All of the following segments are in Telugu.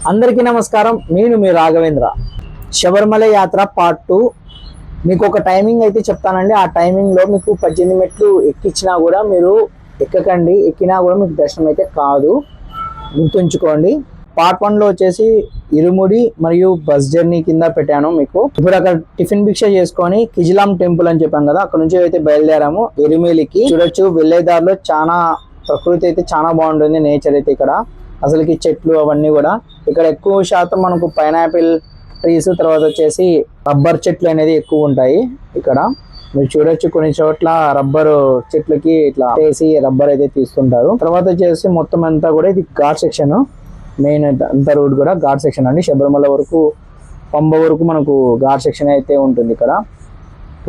అందరికీ నమస్కారం. నేను మీ రాఘవేంద్ర. శబరిమల యాత్ర పార్ట్ 2 మీకు ఒక టైమింగ్ అయితే చెప్తానండి. ఆ టైమింగ్లో మీకు 18 మెట్లు ఎక్కించినా కూడా మీరు ఎక్కకండి, ఎక్కినా కూడా మీకు దర్శనం అయితే కాదు, గుర్తుంచుకోండి. పార్ట్ 1లో వచ్చేసి ఇరుముడి మరియు బస్ జర్నీ కింద పెట్టాను మీకు. ఇప్పుడు అక్కడ టిఫిన్ భిక్ష చేసుకొని కిజిలాం టెంపుల్ అని చెప్పాను కదా, అక్కడ నుంచి అయితే బయలుదేరాము. ఎరిమేలికి చూడొచ్చు, వెళ్ళే దారిలో చాలా ప్రకృతి అయితే చాలా బాగుంటుంది. నేచర్ అయితే ఇక్కడ అసలుకి చెట్లు అవన్నీ కూడా ఇక్కడ ఎక్కువ శాతం మనకు పైనాపిల్ ట్రీస్, తర్వాత వచ్చేసి రబ్బర్ చెట్లు అనేది ఎక్కువ ఉంటాయి. ఇక్కడ మీరు చూడొచ్చు, కొన్ని చోట్ల రబ్బర్ చెట్లకి ఇట్లా వేసి రబ్బర్ అయితే తీస్తుంటారు. తర్వాత వచ్చేసి మొత్తం అంతా కూడా ఇది ఘాట్ సెక్షన్, మెయిన్ అంతా రోడ్ కూడా ఘాట్ సెక్షన్ అండి. శబరిమల వరకు, పంబ వరకు మనకు ఘాట్ సెక్షన్ అయితే ఉంటుంది ఇక్కడ.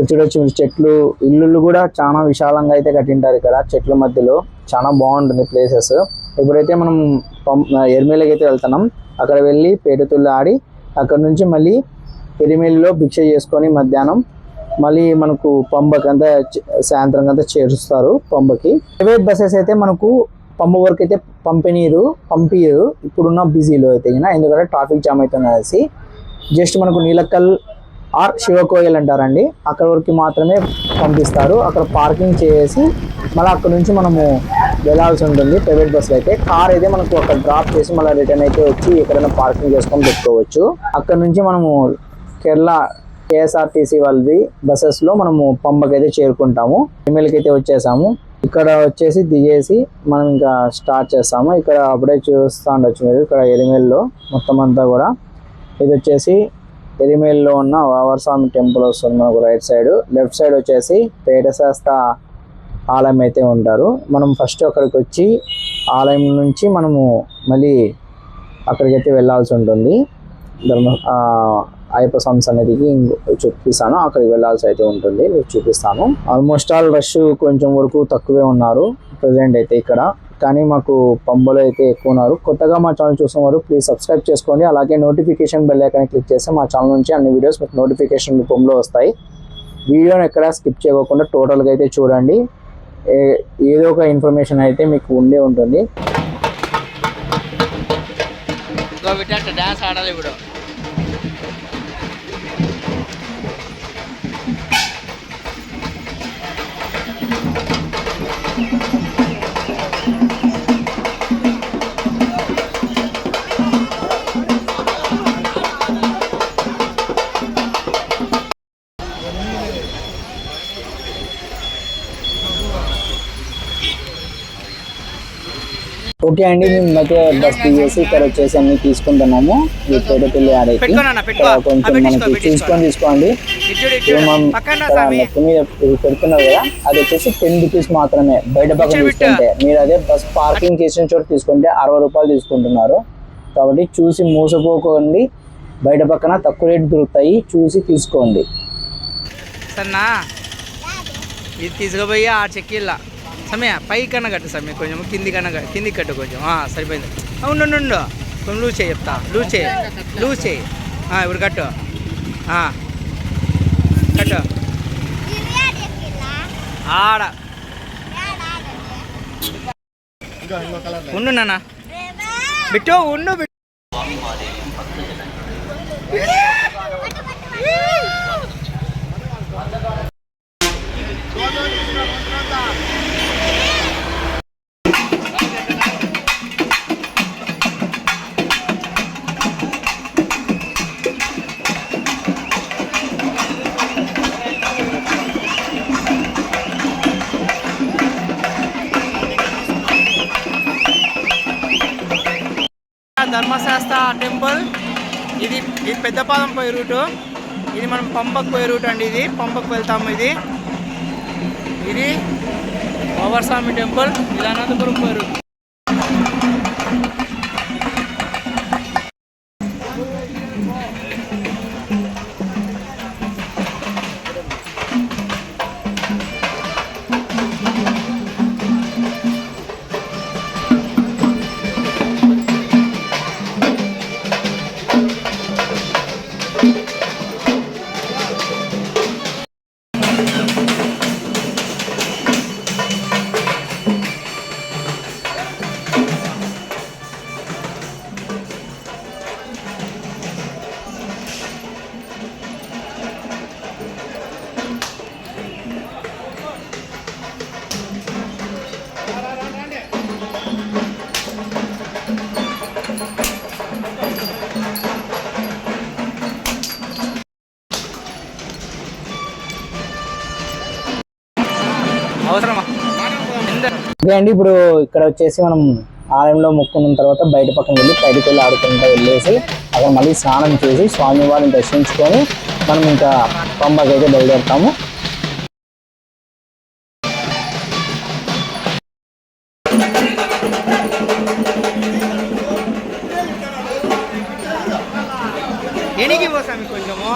చూడొచ్చు మీరు, చెట్లు, ఇల్లులు కూడా చాలా విశాలంగా అయితే కట్టింటారు ఇక్కడ చెట్ల మధ్యలో. చాలా బాగుంటుంది ప్లేసెస్. ఇప్పుడైతే మనం ఎరిమేలికి అయితే వెళ్తున్నాం. అక్కడ వెళ్ళి పేటతుళ్ళు ఆడి అక్కడ నుంచి మళ్ళీ ఎరిమేలిలో భిక్ష చేసుకొని మధ్యాహ్నం మళ్ళీ మనకు పంబకంతా సాయంత్రం అంతా చేరుస్తారు పంబకి. ప్రైవేట్ బస్సెస్ అయితే మనకు పంబ వరకు అయితే పంపియరు ఇప్పుడున్న బిజీలో అయితే, ఎందుకంటే ట్రాఫిక్ జామ్ అవుతుంది అనేసి. జస్ట్ మనకు నీలక్కల్ ఆర్ శివకోయల్ అంటారండి, అక్కడ వరకు మాత్రమే పంపిస్తారు. అక్కడ పార్కింగ్ చేసి మళ్ళీ అక్కడ నుంచి మనము వెళ్ళాల్సి ఉంటుంది. ప్రైవేట్ బస్సులు అయితే, కార్ అయితే మనకు అక్కడ డ్రాప్ చేసి మళ్ళీ రిటర్న్ అయితే వచ్చి ఎక్కడైనా పార్కింగ్ చేసుకొని పెట్టుకోవచ్చు. అక్కడ నుంచి మనము కేరళ KSRTC వాళ్ళది బస్సెస్లో మనము పంబకి అయితే చేరుకుంటాము. ఎమ్మెల్యేకి అయితే వచ్చేసాము. ఇక్కడ వచ్చేసి దిగేసి మనం ఇంకా స్టార్ట్ చేస్తాము. ఇక్కడ అప్పుడే చూస్తూ ఉండొచ్చు మీరు, ఇక్కడ ఎరిమేల్లో మొత్తం అంతా కూడా. ఇది వచ్చేసి ఎరిమేల్లో ఉన్న వావరస్వామి టెంపుల్ వస్తుంది మనకు రైట్ సైడ్. లెఫ్ట్ సైడ్ వచ్చేసి పేటశాస్త ఆలయం అయితే ఉంటారు. మనం ఫస్ట్ అక్కడికి వచ్చి ఆలయం నుంచి మనము మళ్ళీ అక్కడికైతే వెళ్ళాల్సి ఉంటుంది. అయ్యప్ప స్వామి సన్నిధికి చూపిస్తాను, అక్కడికి వెళ్ళాల్సి అయితే ఉంటుంది, మీకు చూపిస్తాను. ఆల్మోస్ట్ ఆల్ రష్ కొంచెం వరకు తక్కువే ఉన్నారు ప్రజెంట్ అయితే ఇక్కడ, కానీ మాకు పంబలో అయితే ఎక్కువ ఉన్నారు. కొత్తగా మా ఛానల్ చూస్తున్నారు, ప్లీజ్ సబ్స్క్రైబ్ చేసుకోండి. అలాగే నోటిఫికేషన్ బెల్ ఐకాన్ క్లిక్ చేస్తే మా ఛానల్ నుంచి అన్ని వీడియోస్ మీకు నోటిఫికేషన్ రూపంలో వస్తాయి. వీడియోని ఎక్కడ స్కిప్ చేయకుండా టోటల్గా అయితే చూడండి, ఏదో ఒక ఇన్ఫర్మేషన్ అయితే మీకు ఉండే ఉంటుంది. డాన్స్ ఆడాలి ఇప్పుడు. ఓకే అండి, మేము అయితే బస్ దిగేసి ఇక్కడ వచ్చేసి అన్ని తీసుకుంటున్నాము. ఈ పేటపల్లి ఆడైతే కొంచెం మనకి చూసుకొని తీసుకోండి. నెత్తి మీద పెడుతున్నారు కదా, అది వచ్చేసి 10 రూపీస్ మాత్రమే. బయట పక్కన తీసుకుంటే, మీరు అదే బస్ పార్కింగ్ చేసిన చోట తీసుకుంటే 60 రూపాయలు తీసుకుంటున్నారు. కాబట్టి చూసి మోసపోకండి, బయట పక్కన తక్కువ రేటు దొరుకుతాయి, చూసి తీసుకోండి. సన్నా ఇది తీసుకుపోయి ఆ చెక్కిళ్ళ సమయ పై కన్నా కట్టు సమయ, కొంచెం కింది కట్టు కొంచెం. సరిపోయింది. ఉండు కొంచెం లూజ్ చేయి, చెప్తా. లూజ్ చేయి ఇప్పుడు కట్టు ఆడ ఉండు నాన్న, బిట్టు ఉండు. ధర్మశాస్త్ర టెంపుల్ ఇది పెద్దపాలెం పోయే రూటు. ఇది మనం పంపకు పోయే రూట్ అండి. ఇది పంపకు వెళ్తాము. ఇది వావరస్వామి టెంపుల్, ఇది అనంతపురం పోయే రూట్. అవసరమా? ఓకే అండి, ఇప్పుడు ఇక్కడ వచ్చేసి మనం ఆలయంలో మొక్కున్న తర్వాత బయట పక్కన వెళ్ళి పైకి వెళ్ళి ఆడుకుంటూ వెళ్ళేసి అక్కడ మళ్ళీ స్నానం చేసి స్వామివారిని దర్శించుకొని మనం ఇంకా పంబకి అయితే బయలుదేరుతాము. ఎనికి పోసామి కొంచెము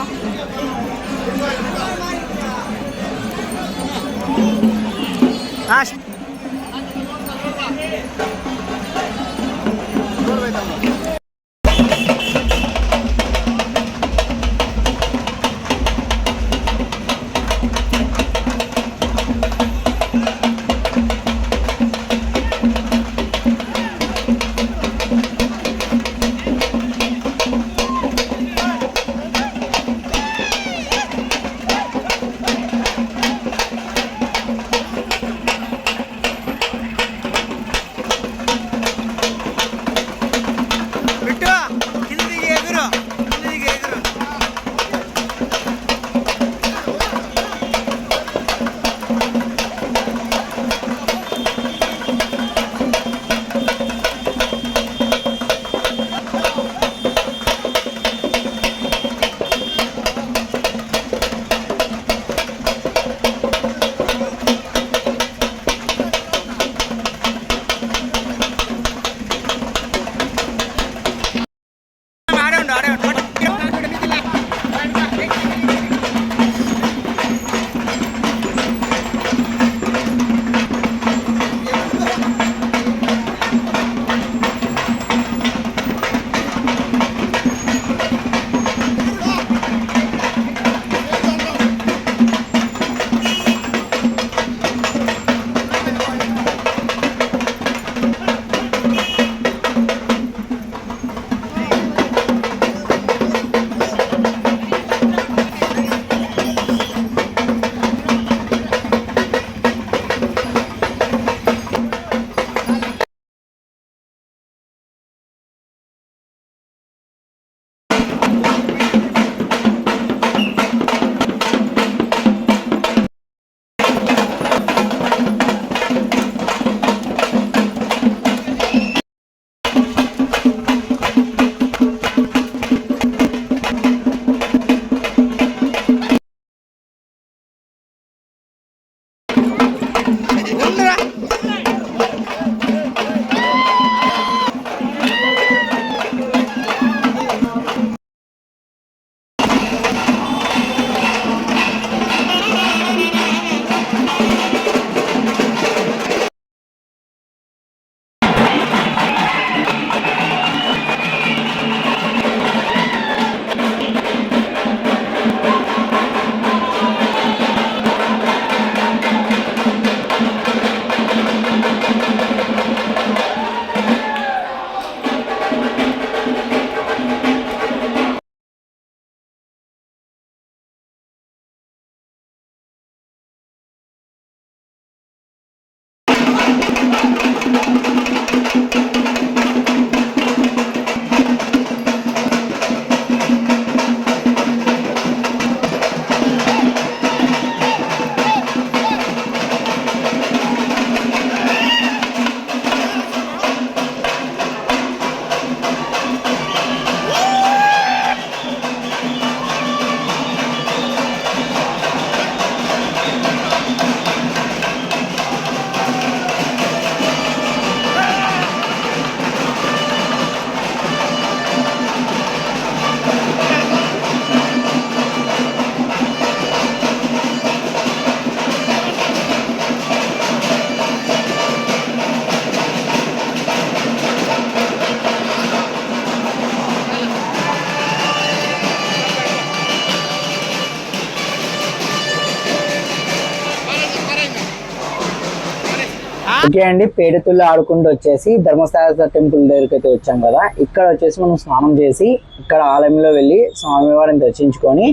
ఓకే అండి, పేడతుల్లో ఆడుకుంటూ వచ్చేసి ధర్మస్థల టెంపుల్ దగ్గరికి అయితే వచ్చాం కదా. ఇక్కడ వచ్చేసి మనం స్నానం చేసి ఇక్కడ ఆలయంలో వెళ్ళి స్వామివారిని దర్శించుకొని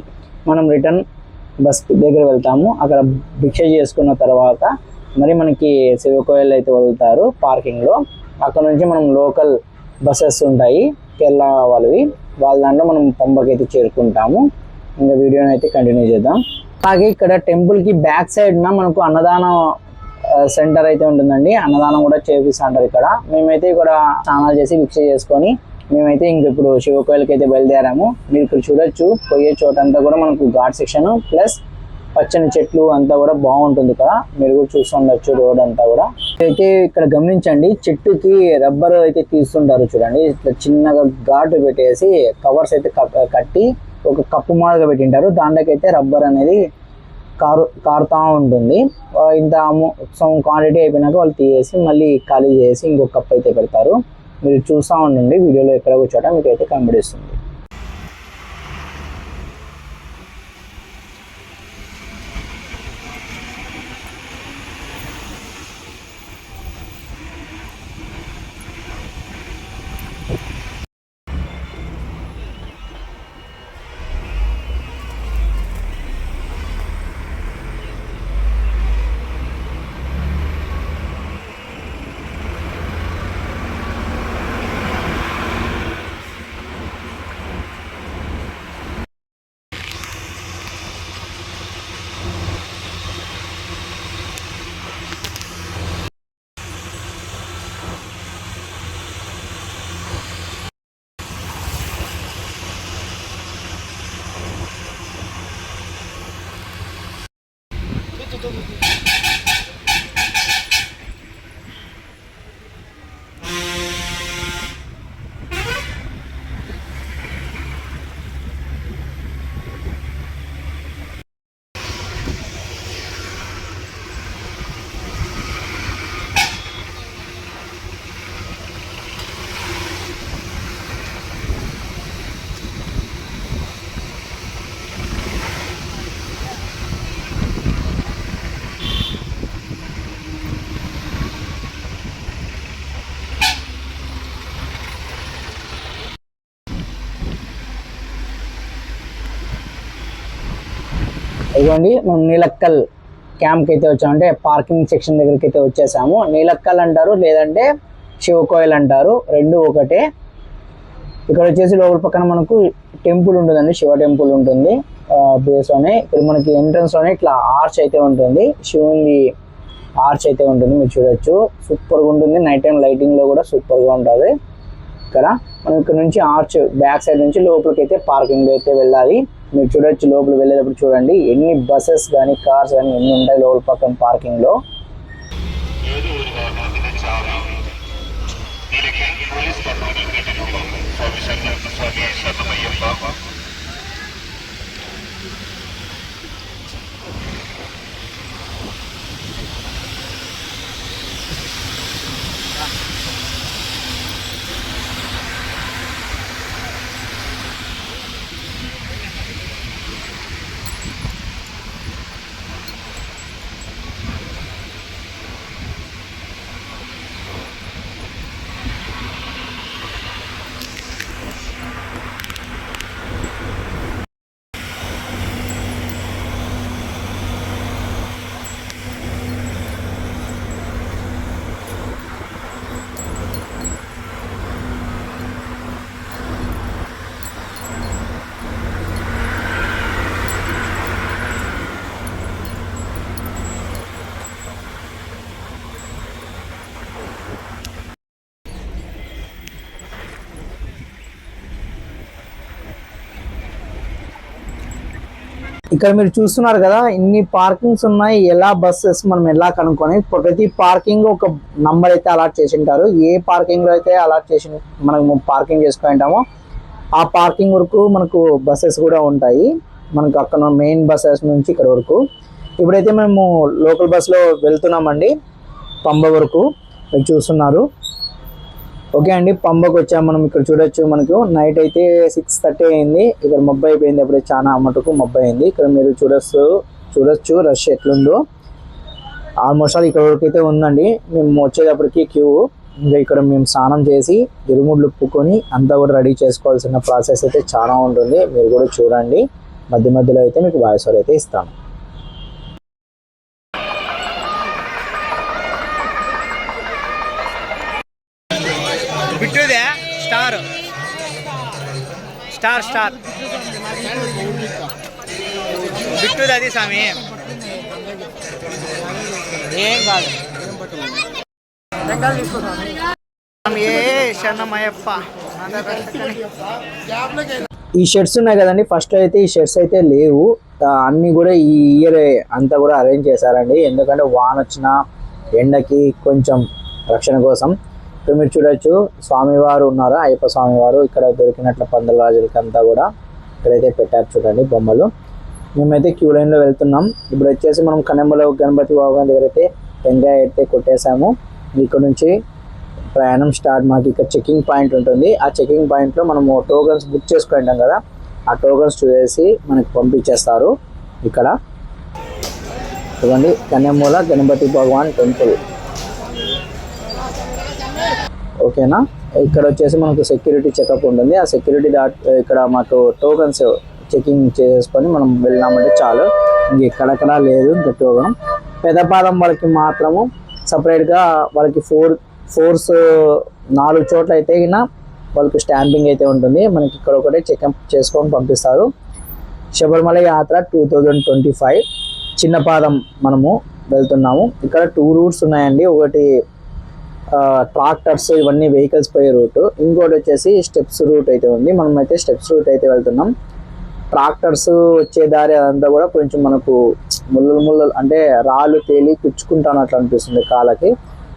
మనం రిటర్న్ బస్ దగ్గర వెళ్తాము. అక్కడ భిక్ష చేసుకున్న తర్వాత మరి మనకి శివకోయలు అయితే వదులుతారు పార్కింగ్లో. అక్కడ నుంచి మనం లోకల్ బస్సెస్ ఉంటాయి కేరళ వాళ్ళవి, వాళ్ళ దాంట్లో మనం పంబకి అయితే చేరుకుంటాము. ఇంకా వీడియోని అయితే కంటిన్యూ చేద్దాం. అలాగే ఇక్కడ టెంపుల్కి బ్యాక్ సైడ్న మనకు అన్నదానం సెంటర్ అయితే ఉంటుందండి. అన్నదానం కూడా చేపిస్తూ ఉంటారు ఇక్కడ. మేమైతే ఇక్కడ స్నానాలు చేసి భిక్ష చేసుకొని మేమైతే ఇంక ఇప్పుడు శివకోయిలకి అయితే బయలుదేరాము. మీరు ఇక్కడ చూడొచ్చు, పోయే చోట అంతా కూడా మనకు ఘాట్ సెక్షన్ ప్లస్ పచ్చని చెట్లు అంతా కూడా బాగుంటుంది ఇక్కడ. మీరు కూడా చూస్తుండొచ్చు రోడ్ అంతా కూడా. అయితే ఇక్కడ గమనించండి, చెట్టుకి రబ్బర్ అయితే తీస్తుంటారు చూడండి. ఇట్లా చిన్నగా ఘాటు పెట్టేసి కవర్స్ అయితే కట్టి ఒక కప్పు మాదిరిగా పెట్టింటారు. దాంట్లోకైతే రబ్బర్ అనేది కారుతూ ఉంటుంది. ఇంత సమ్ క్వాంటిటీ అయిపోయినాక వాళ్ళు తీసేసి మళ్ళీ ఖాళీ చేసి ఇంకొక కప్ అయితే పెడతారు. మీరు చూస్తూ ఉండండి వీడియోలో ఎక్కడ కూర్చోట మీకు అయితే కనబడిస్తుంది. ఇదిగోండి, మనం నీలక్కల్ క్యాంప్కి అయితే వచ్చాము, అంటే పార్కింగ్ సెక్షన్ దగ్గరికి అయితే వచ్చేసాము. నీలక్కల్ అంటారు, లేదంటే శివకోయిల్ అంటారు, రెండు ఒకటే. ఇక్కడ వచ్చేసి లోపల పక్కన మనకు టెంపుల్ ఉంటుందండి, శివ టెంపుల్ ఉంటుంది బేస్లోనే. ఇక్కడ మనకి ఎంట్రన్స్లోనే ఇట్లా ఆర్చ్ అయితే ఉంటుంది, శివుని ఆర్చ్ అయితే ఉంటుంది. మీరు చూడొచ్చు, సూపర్గా ఉంటుంది. నైట్ టైం లైటింగ్లో కూడా సూపర్గా ఉంటుంది. ఇక్కడ మనం ఇక్కడ నుంచి ఆర్చ్ బ్యాక్ సైడ్ నుంచి లోపలికి అయితే పార్కింగ్ అయితే వెళ్ళాలి. మీరు చూడొచ్చు, లోపలికి వెళ్ళేటప్పుడు చూడండి ఎన్ని బస్సెస్ కానీ కార్స్ కానీ ఎన్ని ఉంటాయి లోపల పక్కన పార్కింగ్లో. ఇక్కడ మీరు చూస్తున్నారు కదా, ఇన్ని పార్కింగ్స్ ఉన్నాయి. ఎలా బస్సెస్ మనం ఎలా కనుక్కొని ప్రతి పార్కింగ్ ఒక నంబర్ అయితే అలాట్ చేసి ఉంటారు. ఏ పార్కింగ్ లో అయితే అలాట్ చేసి మనకు పార్కింగ్ చేసుకుని ఉంటామో ఆ పార్కింగ్ వరకు మనకు బస్సెస్ కూడా ఉంటాయి. మనకు అక్కడ మెయిన్ బస్సెస్ నుంచి ఇక్కడ వరకు. ఇప్పుడైతే మేము లోకల్ బస్సులో వెళ్తున్నామండి పంబ వరకు. మీరు చూస్తున్నారు. ఓకే అండి, పంబకు వచ్చాము మనం. ఇక్కడ చూడొచ్చు, మనకు నైట్ అయితే 6:30 అయింది. ఇక్కడ మబ్బు అయిపోయింది, అప్పుడే చాలా మటుకు మబ్బు అయింది. ఇక్కడ మీరు చూడొచ్చు రష్ ఎట్లుందో. ఆల్మోస్ట్ ఆల్ ఇక్కడ వరకు అయితే ఉందండి. మేము వచ్చేటప్పటికి క్యూ. ఇంకా ఇక్కడ మేము స్నానం చేసి ఇరుముడ్లు ఉప్పుకొని అంతా కూడా రెడీ చేసుకోవాల్సిన ప్రాసెస్ అయితే చాలా ఉంటుంది. మీరు కూడా చూడండి. మధ్య మధ్యలో అయితే మీకు వాయిస్ ఓవర్ అయితే ఇస్తాను. బిట్టుదే స్టార్ స్టార్ స్టార్ బిట్టుది అది స్వామి. ఏం కాదు ఏ శరణమయ్యప్ప. ఈ షర్ట్స్ ఉన్నాయి కదండి, ఫస్ట్ అయితే ఈ షర్ట్స్ అయితే లేవు, అన్నీ కూడా ఈ ఇయర్ అంతా కూడా అరేంజ్ చేశారండి. ఎందుకంటే వాన వచ్చిన ఎండకి కొంచెం రక్షణ కోసం. ఇప్పుడు మీరు చూడొచ్చు స్వామివారు ఉన్నారు, అయ్యప్ప స్వామివారు. ఇక్కడ దొరికినట్ల పందుల రాజులకి అంతా కూడా ఇక్కడైతే పెట్టారు చూడండి బొమ్మలు. మేమైతే క్యూ లైన్లో వెళ్తున్నాం. ఇప్పుడు వచ్చేసి మనం కన్నెమ్మలో గణపతి బాబా దగ్గర అయితే టెంకాయ అయితే కొట్టేశాము. ఇక్కడ నుంచి ప్రయాణం స్టార్ట్. మాకు ఇక్కడ చెకింగ్ పాయింట్ ఉంటుంది. ఆ చెకింగ్ పాయింట్లో మనము టోకన్స్ బుక్ చేసుకుంటాం కదా, ఆ టోకన్స్ చూసేసి మనకి పంపించేస్తారు. ఇక్కడ చూడండి కన్నెమ్మూల గణపతి భగవాన్ టెంపుల్. ఓకేనా, ఇక్కడ వచ్చేసి మనకు సెక్యూరిటీ చెకప్ ఉంటుంది. ఆ సెక్యూరిటీ ఇక్కడ మాకు టోకన్స్ చెకింగ్ చేసుకొని మనం వెళ్ళినామంటే చాలు, ఇంకెక్కడెక్కడా లేదు ఇంకా టోకన్. పెదపాదం వాళ్ళకి మాత్రము సపరేట్గా వాళ్ళకి ఫోర్స్ 4 చోట్ల అయితే వాళ్ళకి స్టాంపింగ్ అయితే ఉంటుంది. మనకి ఇక్కడ ఒకటే చెకప్ చేసుకొని పంపిస్తారు. శబరిమల యాత్ర 2025 చిన్నపాదం మనము వెళ్తున్నాము. ఇక్కడ 2 రూట్స్ ఉన్నాయండి. ఒకటి ట్రాక్టర్స్ ఇవన్నీ వెహికల్స్ పోయే రూట్, ఇంకోటి వచ్చేసి స్టెప్స్ రూట్ అయితే ఉంది. మనం అయితే స్టెప్స్ రూట్ అయితే వెళ్తున్నాం. ట్రాక్టర్స్ వచ్చే దారి అదంతా కూడా కొంచెం మనకు ముళ్ళు అంటే రాళ్ళు తేలి కుచ్చుకుంటానట్లు అనిపిస్తుంది కాళ్ళకి.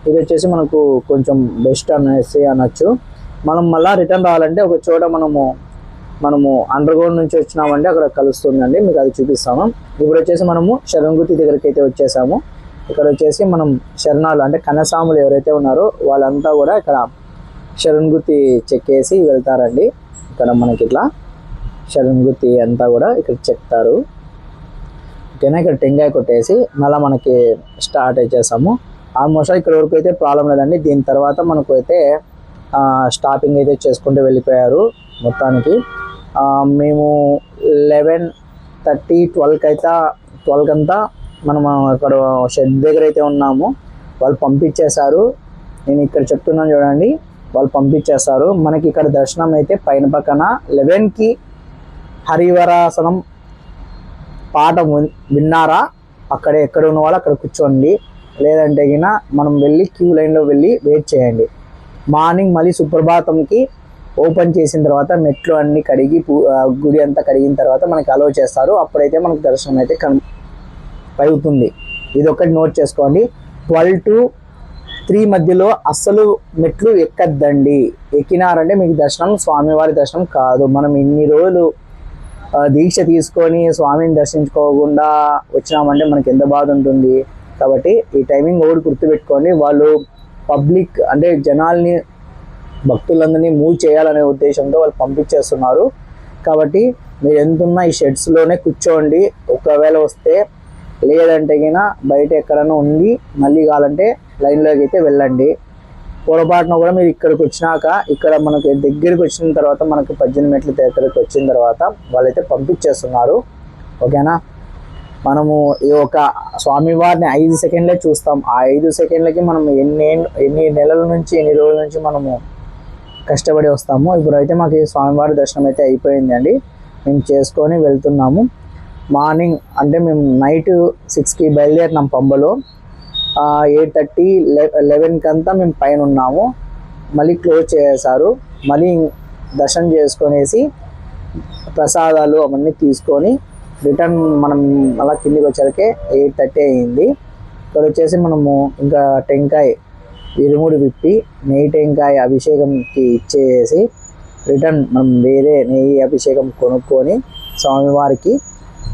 ఇది వచ్చేసి మనకు కొంచెం బెస్ట్ అనేసి అనొచ్చు. మనం మళ్ళీ రిటర్న్ రావాలంటే ఒక చోట మనము అండర్ గ్రౌండ్ నుంచి వచ్చినామంటే అక్కడ కలుస్తుందండి, మీకు అది చూపిస్తాము. ఇప్పుడు వచ్చేసి మనము శరణగుతి దగ్గరికి అయితే వచ్చేసాము. ఇక్కడ వచ్చేసి మనం శరణాలు అంటే కన్నసాములు ఎవరైతే ఉన్నారో వాళ్ళంతా కూడా ఇక్కడ శరణగుతి చెక్కేసి వెళ్తారండి. ఇక్కడ మనకి ఇట్లా శరణగుతి అంతా కూడా ఇక్కడ చెక్తారు. ఓకేనా, ఇక్కడ టెంకాయ కొట్టేసి మళ్ళీ మనకి స్టార్ట్ చేసాము. ఆల్మోస్ట్ ఇక్కడ వరకు అయితే ప్రాబ్లం లేదండి. దీని తర్వాత మనకు అయితే స్టాపింగ్ అయితే చేసుకుంటూ వెళ్ళిపోయారు. మొత్తానికి మేము 11:30 12 కంతా మనం అక్కడ షెడ్ దగ్గర అయితే ఉన్నాము. వాళ్ళు పంపించేశారు. నేను ఇక్కడ చెప్తున్నాను చూడండి, వాళ్ళు పంపించేస్తారు. మనకి ఇక్కడ దర్శనం అయితే పైన పక్కన 11కి హరివరాసనం పాట విన్నారా, అక్కడ ఎక్కడ ఉన్న వాళ్ళు అక్కడ కూర్చోండి. లేదంటే గిన మనం వెళ్ళి క్యూ లైన్లో వెళ్ళి వెయిట్ చేయండి. మార్నింగ్ మళ్ళీ సుప్రభాతంకి ఓపెన్ చేసిన తర్వాత మెట్లు అన్నీ కడిగి గుడి అంతా కడిగిన తర్వాత మనకి అలౌ చేస్తారు. అప్పుడైతే మనకు దర్శనం అయితే అవుతుంది. ఇది ఒకటి నోట్ చేసుకోండి. 12 to 3 మధ్యలో అస్సలు మెట్లు ఎక్కద్దండి. ఎక్కినారంటే మీకు దర్శనం స్వామివారి దర్శనం కాదు. మనం ఇన్ని రోజులు దీక్ష తీసుకొని స్వామిని దర్శించుకోకుండా వచ్చినామంటే మనకి ఎంత బాధ ఉంటుంది. కాబట్టి ఈ టైమింగ్ ఒకటి గుర్తుపెట్టుకోండి. వాళ్ళు పబ్లిక్ అంటే జనాల్ని భక్తులందరినీ మూవ్ చేయాలనే ఉద్దేశంతో వాళ్ళు పంపించేస్తున్నారు. కాబట్టి మీరు ఎంతున్నా ఈ షెడ్స్లోనే కూర్చోండి ఒకవేళ వస్తే. లేదంటే గిన బయట ఎక్కడైనా ఉంది మళ్ళీ కావాలంటే లైన్లోకి అయితే వెళ్ళండి. పొరపాటున కూడా మీరు ఇక్కడికి వచ్చినాక ఇక్కడ మనకి దగ్గరికి వచ్చిన తర్వాత మనకి 18 మెట్ల దగ్గరికి వచ్చిన తర్వాత వాళ్ళైతే పంపించేస్తున్నారు. ఓకేనా, మనము ఈ ఒక స్వామివారిని 5 సెకండ్లే చూస్తాం. ఆ 5 సెకండ్లకి మనం ఎన్ని నెలల నుంచి ఎన్ని రోజుల నుంచి మనము కష్టపడి వస్తాము. ఇప్పుడు అయితే మాకు ఈ స్వామివారి దర్శనం అయితే అయిపోయింది అండి. మేము చేసుకొని వెళ్తున్నాము. మార్నింగ్ అంటే మేము నైట్ 6కి బయలుదేరినాం పంబలో. 8:30 11 అంతా మేము పైన ఉన్నాము. మళ్ళీ క్లోజ్ చేసేసారు. మళ్ళీ దర్శనం చేసుకొనేసి ప్రసాదాలు అవన్నీ తీసుకొని రిటర్న్ మనం మళ్ళీ కిందికి వచ్చేసరికి 8:30 అయింది. ఇక్కడ వచ్చేసి మనము ఇంకా టెంకాయ ఇరుముడి విప్పి నెయ్యి టెంకాయ అభిషేకంకి ఇచ్చేసి రిటర్న్ మనం వేరే నెయ్యి అభిషేకం కొనుక్కొని స్వామివారికి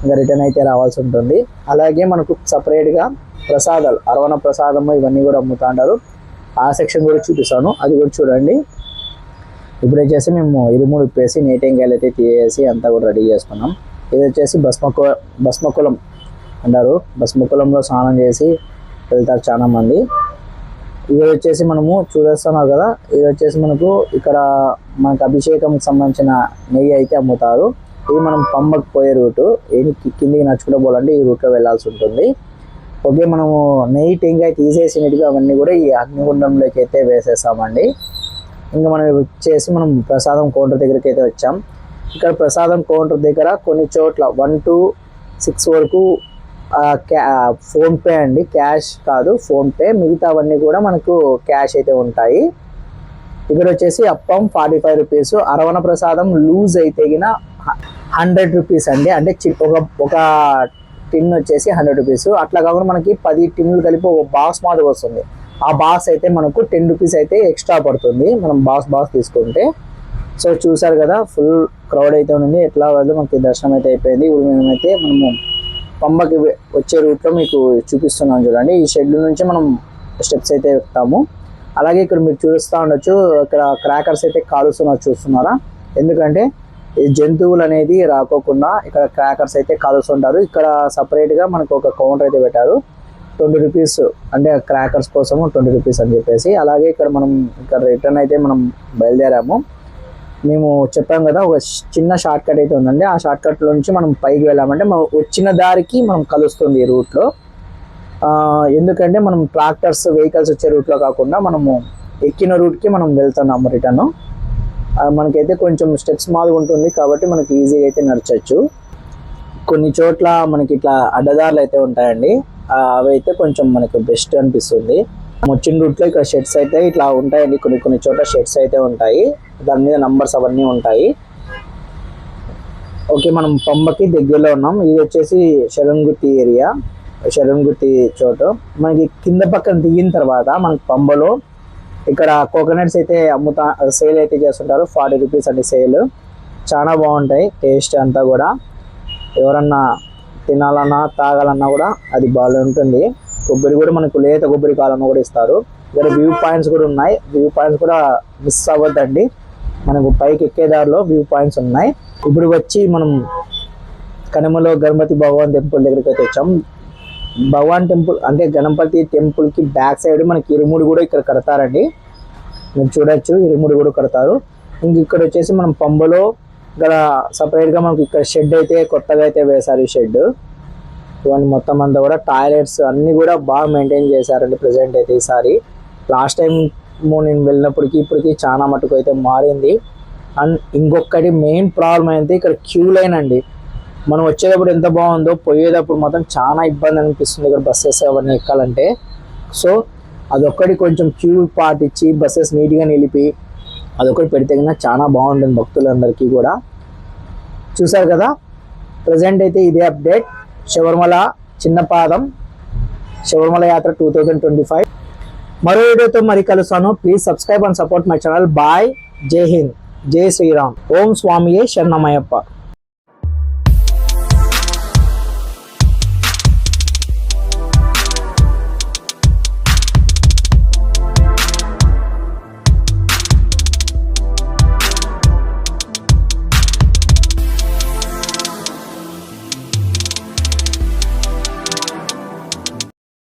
ఇంకా రిటర్న్ అయితే రావాల్సి ఉంటుంది. అలాగే మనకు సపరేట్గా ప్రసాదాలు అరవణ ప్రసాదము ఇవన్నీ కూడా అమ్ముతా ఉంటారు. ఆ సెక్షన్ కూడా చూపిస్తాను, అది కూడా చూడండి. ఇప్పుడు వచ్చేసి మేము ఇరుముడు విప్పేసి నెయ్యి టెంకాయలు అయితే తీసేసి అంతా కూడా రెడీ చేసుకున్నాం. ఇది వచ్చేసి భస్మకులం అంటారు. భస్మకులంలో స్నానం చేసి వెళ్తారు చాలా మంది. ఇది వచ్చేసి మనము చూస్తున్నాం కదా, ఇది వచ్చేసి మనకు ఇక్కడ మనకు అభిషేకంకి సంబంధించిన నెయ్యి అయితే అమ్ముతారు. ఇది మనం పంబకు పోయే రూటు. కిందికి నడుచుకుంటూ పోవాలంటే ఈ రూట్లో వెళ్ళాల్సి ఉంటుంది. ఓకే, మనము నెయ్యి టెంకాయ తీసేసినట్టుగా అవన్నీ కూడా ఈ అగ్నిగుండంలోకి అయితే వేసేస్తామండి. ఇంకా మనం వచ్చేసి మనం ప్రసాదం కౌంటర్ దగ్గరికి అయితే వచ్చాం. ఇక్కడ ప్రసాదం కౌంటర్ దగ్గర కొన్ని చోట్ల 1 to 6 వరకు ఫోన్పే అండి, క్యాష్ కాదు ఫోన్పే. మిగతావన్నీ కూడా మనకు క్యాష్ అయితే ఉంటాయి. ఇక్కడ వచ్చేసి అప్పం 45 రూపీస్, అరవణ ప్రసాదం లూజ్ అయితే గిన 100 రూపీస్ అండి. అంటే ఒక టిన్ వచ్చేసి 100 రూపీస్. అట్లా కాకుండా మనకి 10 టిన్నులు కలిపి ఒక బాక్స్ మాదిరి వస్తుంది. ఆ బాక్స్ అయితే మనకు 10 రూపీస్ అయితే ఎక్స్ట్రా పడుతుంది మనం బాక్స్ తీసుకుంటే. సో చూసారు కదా, ఫుల్ క్రౌడ్ అయితే ఉంది. ఎట్లా వాళ్ళు మనకి దర్శనం అయితే అయిపోయింది. ఇప్పుడు మేమైతే మనము పంబకి వచ్చే రూట్లో మీకు చూపిస్తున్నాం చూడండి. ఈ షెడ్ నుంచి మనం స్టెప్స్ అయితే ఎక్కుతాము. అలాగే ఇక్కడ మీరు చూస్తూ ఉండొచ్చు, ఇక్కడ క్రాకర్స్ అయితే కాలుస్తున్నారు, చూస్తున్నారా? ఎందుకంటే ఈ జంతువులు అనేది రాకోకుండా ఇక్కడ క్రాకర్స్ అయితే కాలుస్తుంటారు. ఇక్కడ సపరేట్గా మనకు ఒక కౌంటర్ అయితే పెట్టారు, 20 రూపీస్, అంటే క్రాకర్స్ కోసము 20 రూపీస్ అని చెప్పేసి. అలాగే ఇక్కడ మనం ఇక్కడ రిటర్న్ అయితే మనం బయలుదేరాము. మేము చెప్పాం కదా, ఒక చిన్న షార్ట్ కట్ అయితే ఉందండి. ఆ షార్ట్ కట్ నుంచి మనం పైకి వెళ్ళామంటే మనం వచ్చిన దారికి మనం కలుస్తుంది ఈ రూట్లో. ఎందుకంటే మనం ట్రాక్టర్స్ వెహికల్స్ వచ్చే రూట్లో కాకుండా మనము ఎక్కిన రూట్కి మనం వెళ్తున్నాము రిటర్న్. మనకైతే కొంచెం స్టెప్స్ మాదిరి ఉంటుంది కాబట్టి మనకి ఈజీగా అయితే నడచచ్చు. కొన్ని చోట్ల మనకి ఇట్లా అడ్డదారులు అయితే ఉంటాయండి, అవి అయితే కొంచెం మనకు బెస్ట్ అనిపిస్తుంది. వచ్చిన రూట్లో ఇక్కడ షెడ్స్ అయితే ఇట్లా ఉంటాయండి, కొన్ని చోట్ల షెడ్స్ అయితే ఉంటాయి, దాని మీద నంబర్స్ అవన్నీ ఉంటాయి. ఓకే, మనం పంబకి దగ్గరలో ఉన్నాం. ఇది వచ్చేసి శరణ్గుత్తి ఏరియా, శరణ్గుత్తి చోటు. మనకి కింద పక్కన దిగిన తర్వాత మనకి పంబలో ఇక్కడ కోకోనట్స్ అయితే సేల్ అయితే చేస్తుంటారు. 40 రూపీస్ అండి సేల్. చాలా బాగుంటాయి టేస్ట్ అంతా కూడా. ఎవరన్నా తినాలన్నా తాగాలన్నా కూడా అది బాగుంటుంది. కొబ్బరి కూడా మనకు లేత కొబ్బరి కాలన్నా కూడా ఇస్తారు. ఇక్కడ వ్యూ పాయింట్స్ కూడా ఉన్నాయి, వ్యూ పాయింట్స్ కూడా మిస్ అవ్వద్దండి. మనకు పైకి ఎక్కేదారిలో వ్యూ పాయింట్స్ ఉన్నాయి. ఇప్పుడు వచ్చి మనం కనుమలో గణపతి భగవాన్ టెంపుల్ దగ్గరికి అయితే వచ్చాం. భగవాన్ టెంపుల్ అంటే గణపతి టెంపుల్కి బ్యాక్ సైడ్ మనకి ఇరుముడి కూడా ఇక్కడ కడతారండి, మీరు చూడొచ్చు, ఇరుముడి కూడా కడతారు. ఇంక ఇక్కడ వచ్చేసి మనం పంబలో ఇక్కడ సపరేట్గా మనకి ఇక్కడ షెడ్ అయితే కొత్తగా అయితే వేశారు. ఈ షెడ్ ఇవన్నీ మొత్తం అంతా కూడా టాయిలెట్స్ అన్నీ కూడా బాగా మెయింటైన్ చేశారండి ప్రజెంట్ అయితే. ఈసారి లాస్ట్ టైం నేను వెళ్ళినప్పటికీ ఇప్పటికీ చాలా మటుకు అయితే మారింది. అండ్ ఇంకొకటి మెయిన్ ప్రాబ్లం అయితే ఇక్కడ క్యూ లైన్ అండి. మనం వచ్చేటప్పుడు ఎంత బాగుందో, పోయేటప్పుడు మాత్రం చాలా ఇబ్బంది అనిపిస్తుంది ఇక్కడ బస్సెస్ అవన్నీ ఎక్కాలంటే. సో అదొక్కటి కొంచెం క్యూ పాటించి బస్సెస్ నీట్గా నిలిపి అదొకటి పెడితే కన్నా చాలా బాగుంటుంది భక్తులందరికీ కూడా. చూసారు కదా, ప్రజెంట్ అయితే ఇదే అప్డేట్. శబరిమల చిన్నపాదం శబరిమల యాత్ర 2025. మరో వీడియోతో మరి కలుస్తాను. Please subscribe and support my channel. Bye, జై హింద్, జై శ్రీరామ్, ఓం స్వామియే శరణమయ్యప్ప.